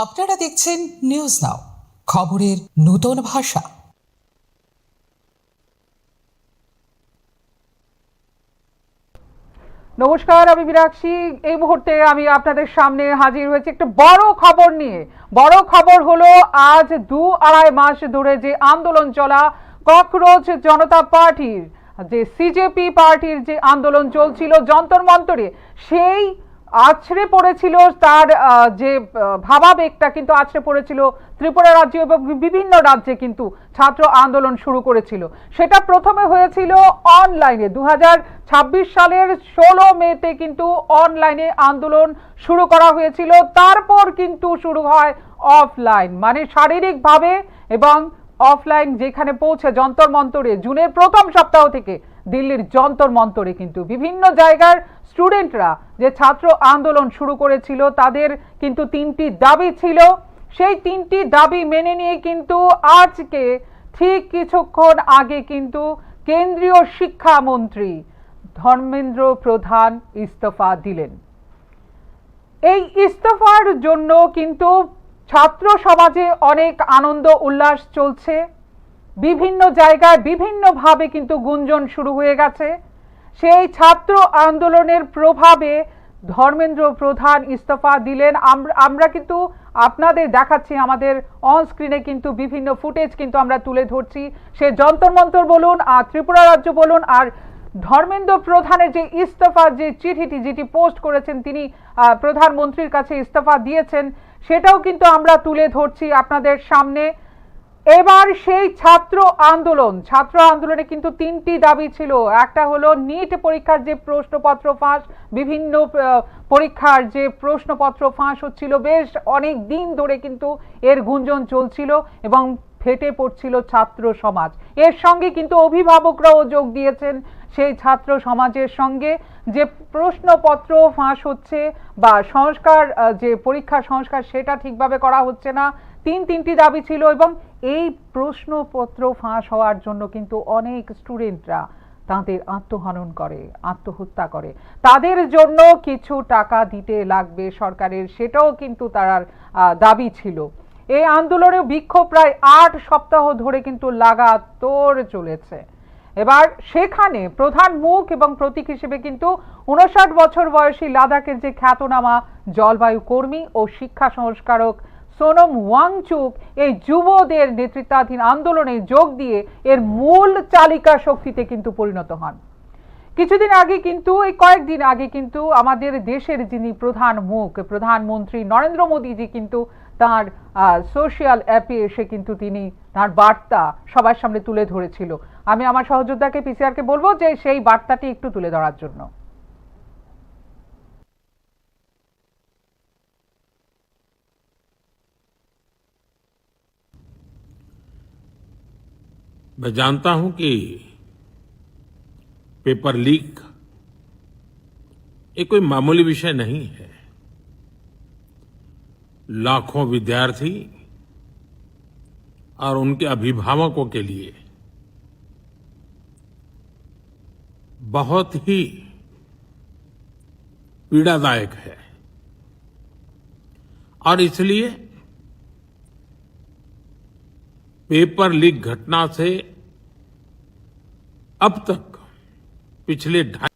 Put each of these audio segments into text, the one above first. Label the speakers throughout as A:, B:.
A: আপনারা দেখছেন news now, খবরের নতুন ভাষা।
B: নমস্কার, আমি বিরাক্ষী। এই মুহূর্তে আমি আপনাদের সামনে হাজির হয়েছি একটা বড় খবর নিয়ে। বড় খবর হলো, আজ 2-2.5 মাস ধরে যে আন্দোলন চলা ককরোচ জনতা পার্টির, যে সিজেপি পার্টির যে আন্দোলন চলছিল যন্তর মন্তরে, সেই আছড়ে পড়েছিল তার যে ভাবাবেগটা কিন্তু আছড়ে পড়েছিল ত্রিপুরা রাজ্য এবং বিভিন্ন রাজ্যে কিন্তু ছাত্র আন্দোলন শুরু করেছিল। সেটা প্রথমে হয়েছিল অনলাইনে 2026 সালের 16 মেতে কিন্তু অনলাইনে আন্দোলন শুরু করা হয়েছিল। তারপর কিন্তু শুরু হয় অফলাইন, মানে শারীরিকভাবে এবং অফলাইন, যেখানে পৌঁছে যন্তর মন্তরে জুনের প্রথম সপ্তাহ থেকে দিল্লির যন্তর মন্তরে কিন্তু বিভিন্ন জায়গার স্টুডেন্টরা যে ছাত্র আন্দোলন শুরু করেছিল, তাদের কিন্তু 3টি দাবি ছিল। সেই 3টি দাবি মেনে নিয়ে কিন্তু আজকে ঠিক কিছুক্ষণ আগে কিন্তু কেন্দ্রীয় শিক্ষামন্ত্রী ধর্মেন্দ্র প্রধান ইস্তফা দিলেন। এই ইস্তফার জন্য কিন্তু ছাত্র সমাজে অনেক আনন্দ উল্লাস চলছে। বিভিন্ন জায়গায় বিভিন্নভাবে কিন্তু গুঞ্জন শুরু হয়ে গেছে। সেই ছাত্র আন্দোলনের প্রভাবে ধর্মেন্দ্র প্রধান ইস্তফা দিলেন। আমরা কিন্তু আপনাদের দেখাচ্ছি, আমাদের অন স্ক্রিনে কিন্তু বিভিন্ন ফুটেজ কিন্তু আমরা তুলে ধরছি। সে যন্তর মন্তর বলুন আর ত্রিপুরা রাজ্য বলুন, আর ধর্মেন্দ্র প্রধানের যে ইস্তফার যে চিঠিটি যেটি পোস্ট করেছেন, তিনি প্রধানমন্ত্রীর কাছে ইস্তফা দিয়েছেন, সেটাও কিন্তু আমরা তুলে ধরছি আপনাদের সামনে। এবার সেই ছাত্র আন্দোলনে কিন্তু 3টি দাবি ছিল। একটা হলো নিট পরীক্ষার যে প্রশ্নপত্র ফাঁস, বিভিন্ন পরীক্ষার যে প্রশ্নপত্র ফাঁস হচ্ছিল, বেশ অনেক দিন ধরে কিন্তু এর গুঞ্জন চলছিল এবং ফেটে পড়ছিল ছাত্র সমাজ। এর সঙ্গে কিন্তু অভিভাবকরাও যোগ দিয়েছেন সেই ছাত্র সমাজের সঙ্গে। যে প্রশ্নপত্র ফাঁস হচ্ছে বা সংস্কার, যে পরীক্ষা সংস্কার, সেটা ঠিকভাবে করা হচ্ছে না। 3টি দাবি ছিল এবং এই প্রশ্নপত্র ফাঁস হওয়ার জন্য কিন্তু অনেক স্টুডেন্টরা তাদের আত্মহনন করে, আত্মহত্যা করে। তাদের জন্য কিছু টাকা দিতে লাগবে সরকারের, সেটাও কিন্তু তার দাবি ছিল। এই আন্দোলনে বিক্ষোভ প্রায় 8 সপ্তাহ ধরে কিন্তু লাগাতার চলেছে। এবার সেখানে প্রধান মুখ এবং প্রতীক হিসেবে কিন্তু 59 বছর বয়সী লাদাখের যে খ্যাতনামা জলবায়ু কর্মী ও শিক্ষা সংস্কারক সোনম ওয়াংচুক এই যুবদের নেতৃত্বাধীন আন্দোলনে যোগ দিয়ে এর মূল চালিকা শক্তিতে কিন্তু পরিণত হন। কিছুদিন আগে কিন্তু, এই কয়েকদিন আগে কিন্তু আমাদের দেশের যিনি প্রধান মুখ, প্রধানমন্ত্রী নরেন্দ্র মোদীজি কিন্তু তার সোশ্যাল অ্যাপে এসে কিন্তু তিনি তার বার্তা সবার সামনে তুলে ধরেছিল। আমি আমার সহযোদ্ধাকে পিসিআরকে বলবো যে সেই বার্তাটি একটু তুলে ধরার জন্য।
C: मैं जानता हूं कि पेपर लीक ये कोई मामूली विषय नहीं है। लाखों विद्यार्थी और उनके अभिभावकों के लिए बहुत ही पीड़ादायक है और इसलिए पेपर लीक घटना से अब तक पिछले 2.5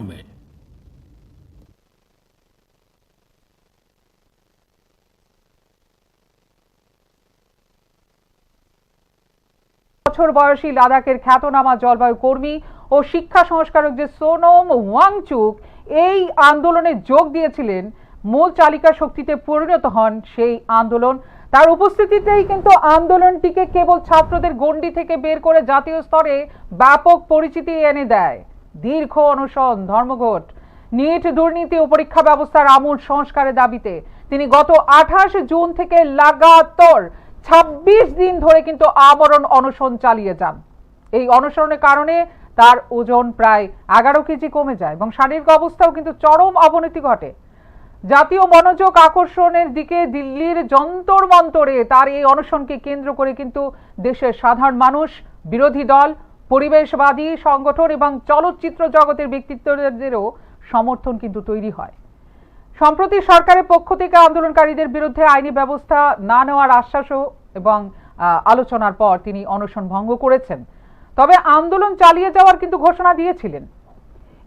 C: में
B: বছর বয়সী লাদাখের খ্যাতনামা জলবায়ু কর্মী ও শিক্ষা সংস্কারক যে সোনম ওয়াংচুক এই আন্দোলনে যোগ দিয়েছিলেন, মূল চালিকা শক্তিতে পরিণত হন সেই আন্দোলন। তার উপস্থিতিতেই কিন্তু আন্দোলনটিকে কেবল ছাত্রদের গণ্ডি থেকে বের করে জাতীয় স্তরে ব্যাপক পরিচিতি এনে দেয়। দীর্ঘ অনশন, ধর্মঘট, নিট দুর্নীতি ও পরীক্ষা ব্যবস্থার আমূল সংস্কারের দাবিতে তিনি গত 28 জুন থেকে লাগাতার 26 দিন ধরে কিন্তু আমরণ অনশন চালিয়ে যান। এই অনশনের কারণে তার ওজন প্রায় 11 কেজি কমে যায় এবং শারীরিক অবস্থাও কিন্তু চরম অবনতি ঘটে। জাতীয় মনোযোগ আকর্ষণের দিকে দিল্লির যন্তর মন্তরে তার এই অনশনকে কেন্দ্র করে কিন্তু দেশের সাধারণ মানুষ বিরোধী দল, পরিবেশবাদী সংগঠন এবং চলচ্চিত্র জগতের ব্যক্তিত্বদেরও সমর্থন কিন্তু তৈরি হয়। সম্প্রতি সরকারের পক্ষ থেকে আন্দোলনকারীদের বিরুদ্ধে আইনি ব্যবস্থা না নেওয়ার আশ্বাসও এবং আলোচনার পর তিনি অনশন ভঙ্গ করেছেন। তবে আন্দোলন চালিয়ে যাওয়ার কিন্তু ঘোষণা দিয়েছিলেন।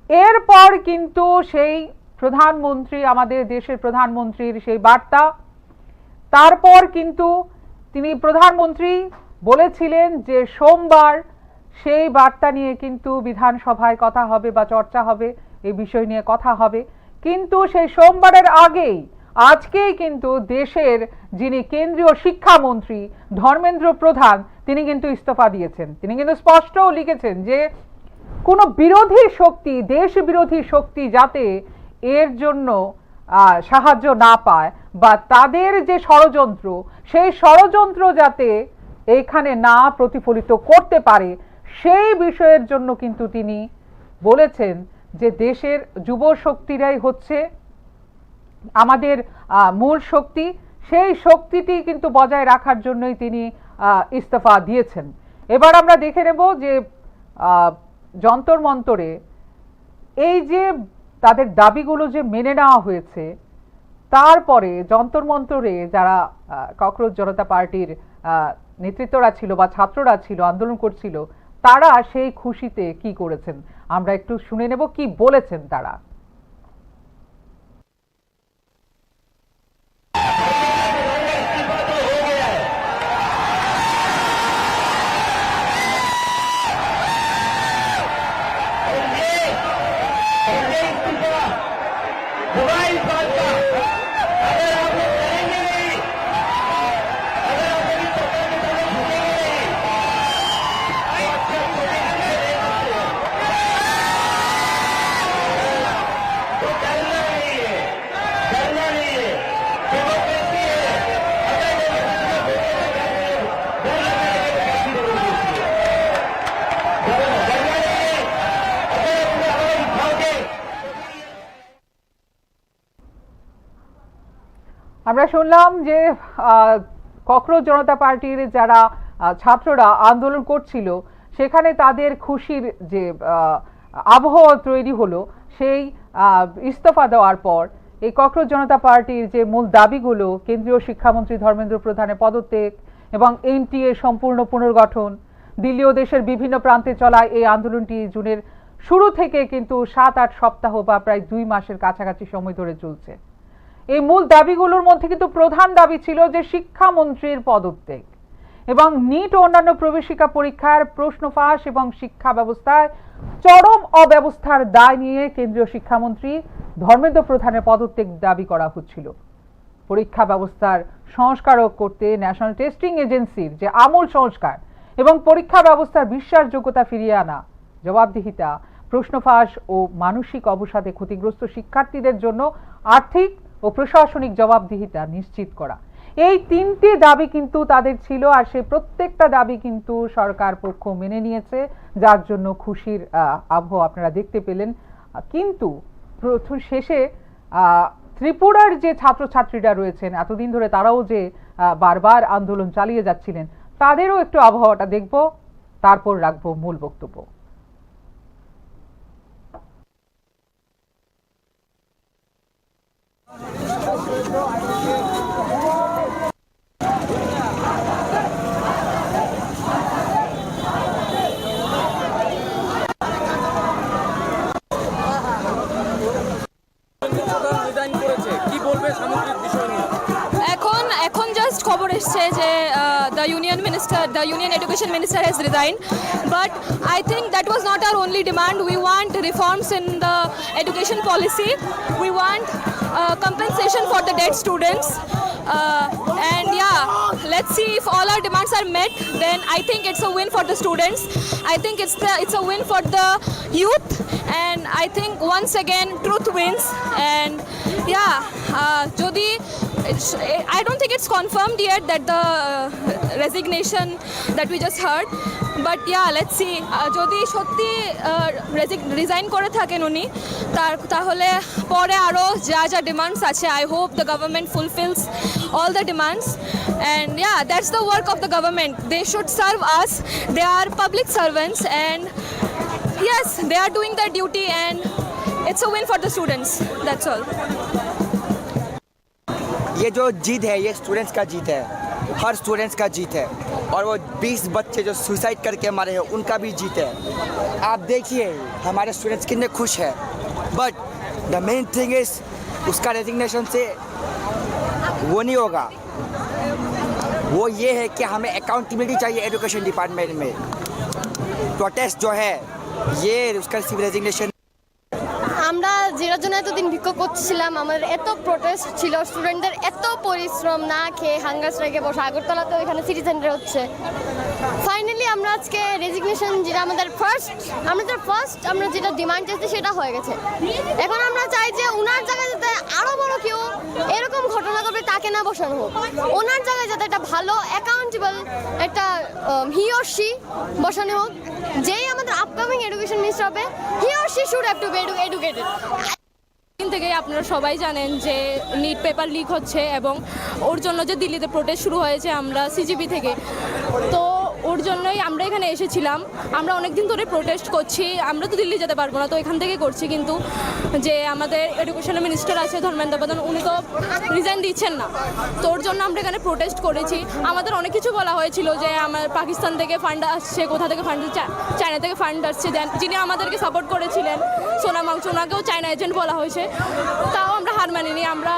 B: এরপর কিন্তু সেই প্রধানমন্ত্রী, আমাদের দেশের প্রধানমন্ত্রীর সেই বার্তা, তারপর কিন্তু তিনি প্রধানমন্ত্রী বলেছিলেন যে সোমবার সেই বার্তা নিয়ে কিন্তু বিধানসভায় কথা হবে বা চর্চা হবে, এই বিষয় নিয়ে কথা হবে। কিন্তু সেই সোমবারের আগেই আজকেই কিন্তু দেশের যিনি কেন্দ্রীয় শিক্ষামন্ত্রী ধর্মেন্দ্র প্রধান তিনি কিন্তু ইস্তফা দিয়েছেন। তিনি কিন্তু স্পষ্টও লিখেছেন যে কোনো বিরোধী শক্তি, দেশ বিরোধী শক্তি যাতে এর জন্য সাহায্য না পায় বা তাদের যে ষড়যন্ত্র, সেই ষড়যন্ত্র যাতে এইখানে না প্রতিফলিত করতে পারে, সেই বিষয়ের জন্য কিন্তু তিনি বলেছেন যে দেশের যুব শক্তিরাই হচ্ছে আমাদের মূল শক্তি, সেই শক্তিটি কিন্তু বজায় রাখার জন্যই তিনি ইস্তফা দিয়েছেন। এবার আমরা দেখে নেব যে যন্তর মন্তরে এই যে তাদের দাবিগুলো যে মেনে নেওয়া হয়েছে, তারপরে যন্তর মন্তরে যারা ককরোচ জনতা পার্টির নেতৃত্বরা ছিল বা ছাত্ররা ছিল, আন্দোলন করছিল, তারা সেই খুশিতে কি করেছেন আমরা একটু শুনে নেব কি বলেছেন তারা। আমরা শুনলাম যে ককরোচ জনতা পার্টির যারা ছাত্ররা আন্দোলন করছিল সেখানে তাদের খুশির যে আবহাওয়া তৈরি হলো, সেই ইস্তফা দেওয়ার পর এই ককরোচ জনতা পার্টির যে মূল দাবিগুলো, কেন্দ্রীয় শিক্ষামন্ত্রী ধর্মেন্দ্র প্রধানের পদত্যাগ এবং এনটিএ সম্পূর্ণ পুনর্গঠন, দিল্লি ও দেশের বিভিন্ন প্রান্তে চলা এই আন্দোলনটি জুনের শুরু থেকে কিন্তু 7-8 সপ্তাহ বা প্রায় 2 মাসের কাছাকাছি সময় ধরে চলছে। এই মূল দাবিগুলোর মধ্যে কিন্তু প্রধান দাবি ছিল যে শিক্ষামন্ত্রীর পদত্যাগ এবং নিট ও অন্যান্য প্রবেশিকা পরীক্ষার প্রশ্ন ফাঁস এবং শিক্ষা ব্যবস্থায় চরম অব্যবস্থার দায় নিয়ে কেন্দ্রীয় শিক্ষামন্ত্রী ধর্মেন্দ্র প্রধানের পদত্যাগ দাবি করা হচ্ছিল। পরীক্ষা ব্যবস্থার সংস্কার করতে ন্যাশনাল টেস্টিং এজেন্সির যে আমূল সংস্কার এবং পরীক্ষা ব্যবস্থার বিশ্বাসযোগ্যতা ফিরিয়ে আনা, জবাবদিহিতা, প্রশ্ন ফাঁস ও মানসিক অবসাদে ক্ষতিগ্রস্ত শিক্ষার্থীদের জন্য আর্থিক ও প্রশাসনিক জবাবদিহিতা নিশ্চিত করা, এই 3টি দাবি কিন্তু তাদের ছিল। আর সেই প্রত্যেকটা দাবি কিন্তু সরকার পক্ষ মেনে নিয়েছে, যার জন্য খুশির আবহাওয়া আপনারা দেখতে পেলেন। কিন্তু শেষে ত্রিপুরার যে ছাত্রছাত্রীরা রয়েছেন এতদিন ধরে, তারাও যে বারবার আন্দোলন চালিয়ে যাচ্ছিলেন, তাদেরও একটু আবহাওয়াটা দেখব, তারপর রাখবো মূল বক্তব্য।
D: এখন জাস্ট খবর এসছে যে the union education minister has resigned, but I think that was not our only demand. We want reforms in the education policy. We want compensation for the dead students, and yeah, let's see if all our demands are met. Then I think it's a win for the students. I think it's a win for the youth, and I think once again truth wins. And yeah, যদি I don't think it's confirmed yet that the resignation that we just heard. But yeah, let's see. যদি সত্যি resign করে থাকেন উনি তাহলে পরে আরও যা যা ডিমান্ডস আছে I hope the government fulfills all the demands. And yeah, that's the work of the government. They should serve us. They are public servants and yes, they are doing their duty and it's a win for the students. That's all.
E: ये जो जीत है ये students का जीत है, हर students का जीत है। और वो 20 बच्चे जो सुसाइड करके मारे हैं उनका भी जीत है। आप देखिए हमारे स्टूडेंट्स कितने खुश हैं, but the main thing is उसका रेजिग्नेशन से वो नहीं होगा। वो ये है कि हमें अकाउंटेबिलिटी चाहिए एजुकेशन डिपार्टमेंट में। प्रोटेस्ट जो है ये उसका सिर्फ रेजिग्नेशन।
F: আমরা যেটার জন্য এতদিন বিক্ষোভ করছিলাম, আমাদের এত প্রোটেস্ট ছিল, স্টুডেন্টদের এত পরিশ্রম, না খেয়ে হাঙ্গার স্ট্রাইকে বসে, আগরতলাতেও এখানে সিটি সেন্টারে হচ্ছে। ফাইনালি আমরা আজকে রেজিগনেশন, যেটা আমাদের ফার্স্ট আমরা যেটা ডিমান্ড চাইছি সেটা হয়ে গেছে। এখন আমরা চাই যে ওনার জায়গায় যাতে আরও বড় কেউ এরকম ঘটনা করবে তাকে না বসানো হোক, ওনার জায়গায় যাতে একটা ভালো অ্যাকাউন্টেবল একটা হি অর শি বসানো হোক। যেই আমাদের আপকামিং এডুকেশন মিনিস্টার হবে, he or she should have to B educated.
D: দিন থেকেই আপনারা সবাই জানেন যে নিট পেপার লিক হচ্ছে এবং ওর জন্য যে দিল্লিতে প্রোটেস্ট শুরু হয়েছে আমরা সিজিবি থেকে, তো ওর জন্যই আমরা এখানে এসেছিলাম। আমরা অনেক দিন ধরে প্রোটেস্ট করছি, আমরা তো দিল্লি যেতে পারবো না, তো এখান থেকে করছি। কিন্তু যে আমাদের এডুকেশনের মিনিস্টার আছে ধর্মেন্দ্র প্রধান, উনি তো রিজাইন দিচ্ছেন না, তো ওর জন্য আমরা এখানে প্রোটেস্ট করেছি। আমাদের অনেক কিছু বলা হয়েছিল যে আমার পাকিস্তান থেকে ফান্ড আসছে, কোথা থেকে ফান্ড, চায়না থেকে ফান্ড আসছে, যিনি আমাদেরকে সাপোর্ট করেছিলেন সোনাম ওয়াংচুক, ওনাকেও চায়না এজেন্ট বলা হয়েছে। তাও আমরা হার মানিনি, আমরা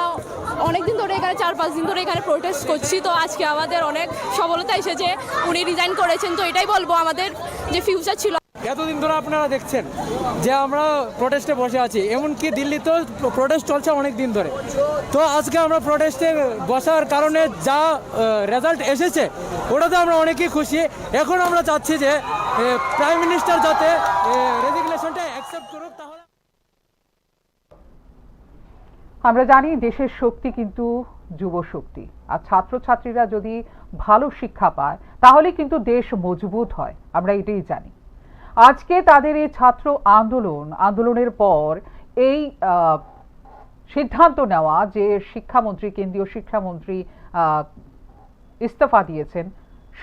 D: অনেক দিন ধরে এখানে 4-5 দিন ধরে এখানে প্রোটেস্ট করছি। তো আজকে আমাদের অনেক সফলতা এসেছে, উনি রিজাইন করেছেন। তো এটাই বলবো, আমাদের যে ফিউচার ছিল।
G: এতদিন ধরে আপনারা দেখছেন যে আমরা প্রোটেস্টে বসে আছি, এমনকি দিল্লিতেও প্রোটেস্ট চলছে অনেক দিন ধরে। তো আজকে আমরা প্রোটেস্টে বসার কারণে যা রেজাল্ট এসেছে ওটাতে আমরা অনেকেই খুশি। এখন আমরা চাচ্ছি যে প্রাইম মিনিস্টার যাতে রেজিগনেশনটা অ্যাকসেপ্ট করুক। তাহলে
B: আমরা জানি দেশের শক্তি কিন্তু যুব শক্তি, আর ছাত্রছাত্রীরা যদি ভালো শিক্ষা পায় তাহলে কিন্তু দেশ মজবুত হয়, আমরা এটাই জানি। আজকে তাদের এই ছাত্র আন্দোলনের পর এই সিদ্ধান্ত নেওয়া যে শিক্ষামন্ত্রী, কেন্দ্রীয় শিক্ষামন্ত্রী ইস্তফা দিয়েছেন,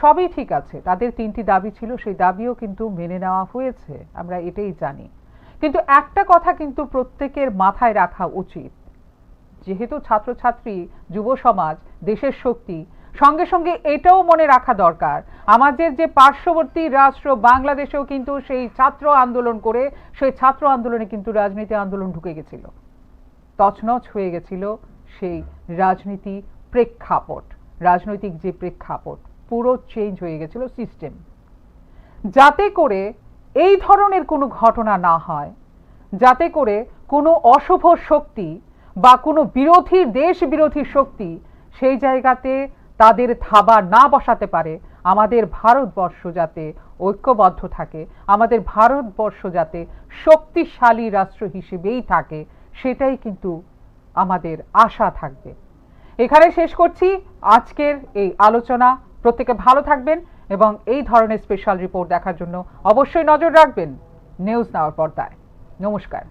B: সবই ঠিক আছে। তাদের 3টি দাবি ছিল, সেই দাবিও কিন্তু মেনে নেওয়া হয়েছে, আমরা এটাই জানি। কিন্তু একটা কথা কিন্তু প্রত্যেকের মাথায় রাখা উচিত, যেহেতু ছাত্রছাত্রী, যুব সমাজ দেশের শক্তি, সঙ্গে সঙ্গে এটাও মনে রাখা দরকার আমাদের যে পার্শ্ববর্তী রাষ্ট্র বাংলাদেশেও কিন্তু সেই ছাত্র আন্দোলন করে, সেই ছাত্র আন্দোলনে কিন্তু রাজনীতি আন্দোলন ঢুকে গেছিল, তছনছ হয়ে গেছিল সেই রাজনীতি প্রেক্ষাপট, রাজনৈতিক যে প্রেক্ষাপট পুরো চেঞ্জ হয়ে গেছিল সিস্টেম। যাতে করে এই ধরনের কোনো ঘটনা না হয়, যাতে করে কোনো অশুভ শক্তি বা কোনো দেশ বিরোধী শক্তি সেই জায়গাতে তাদের থাবা না বসাতে পারে, আমাদের ভারতবর্ষ যাতে ঐক্যবদ্ধ থাকে, আমাদের ভারতবর্ষ যাতে শক্তিশালী রাষ্ট্র হিসেবেই থাকে, সেটাই কিন্তু আমাদের আশা থাকবে। এখানে শেষ করছি আজকের এই আলোচনা। প্রত্যেকে ভালো থাকবেন এবং এই ধরনের স্পেশাল রিপোর্ট দেখার জন্য অবশ্যই নজর রাখবেন নিউজ নাওর পর্দায়। নমস্কার।